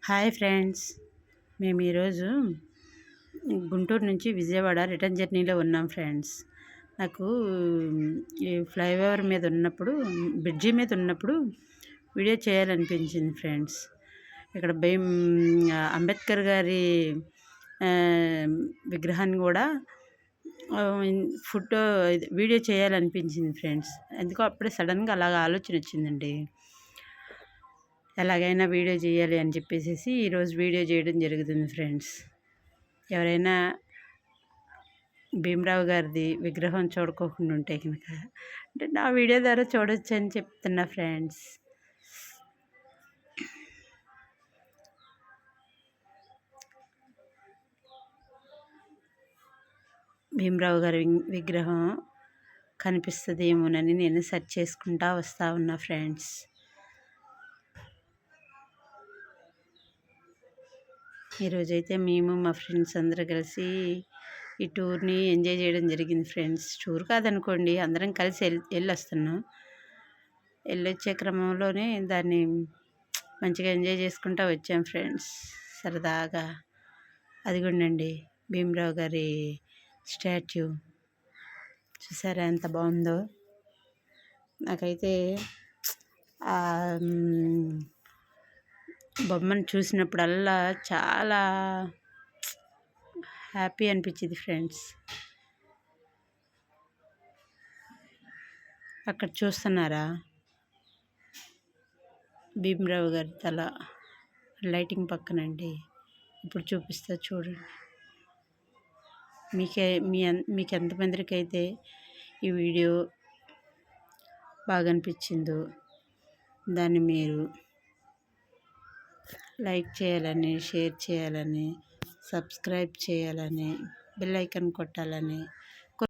Hi friends, మేము ఈరోజు గుంటూరు నుంచి విజయవాడ రిటర్న్ జర్నీలో ఉన్నాం ఫ్రెండ్స్. నాకు ఈ ఫ్లైఓవర్ మీద ఉన్నప్పుడు, బ్రిడ్జి మీద ఉన్నప్పుడు వీడియో చేయాలనిపించింది ఫ్రెండ్స్. ఇక్కడ అంబేద్కర్ గారి విగ్రహాన్ని కూడా ఫోటో వీడియో చేయాలనిపించింది ఫ్రెండ్స్. ఎందుకో అప్పుడే సడన్గా అలాగ ఆలోచన వచ్చిందండి. ఎలాగైనా వీడియో చేయాలి అని చెప్పేసి ఈరోజు వీడియో చేయడం జరుగుతుంది ఫ్రెండ్స్. ఎవరైనా భీమరావు గారిది విగ్రహం చూడుకోకుండా ఉంటే కనుక అంటే నా వీడియో ద్వారా చూడొచ్చు అని చెప్తున్నా ఫ్రెండ్స్. భీమరావు గారి విగ్రహం కనిపిస్తుందేమోనని నేను సెర్చ్ చేసుకుంటా వస్తూ ఉన్నా ఫ్రెండ్స్. ఈరోజైతే మేము మా ఫ్రెండ్స్ అందరూ కలిసి ఈ టూర్ని ఎంజాయ్ చేయడం జరిగింది ఫ్రెండ్స్. టూర్ కాదనుకోండి, అందరం కలిసి వెళ్ళొస్తున్నాం. వెళ్ళొచ్చే క్రమంలోనే దాన్ని మంచిగా ఎంజాయ్ చేసుకుంటూ వచ్చాం ఫ్రెండ్స్, సరదాగా. అదిగోండి భీమరావు గారి స్టాచ్యూ చూసారా ఎంత బాగుందో. నాకైతే బొమ్మను చూసినప్పుడల్లా చాలా హ్యాపీ అనిపించింది ఫ్రెండ్స్. అక్కడ చూస్తున్నారా భీమరావు గారి తల లైటింగ్ పక్కనండి. ఇప్పుడు చూపిస్తా చూడండి. మీకు ఎంతమందికి అయితే ఈ వీడియో బాగా అనిపించిందో దాన్ని మీరు లైక్ చేయాలని, షేర్ చేయాలని, సబ్స్క్రైబ్ చేయాలని, బెల్ ఐకాన్ కొట్టాలని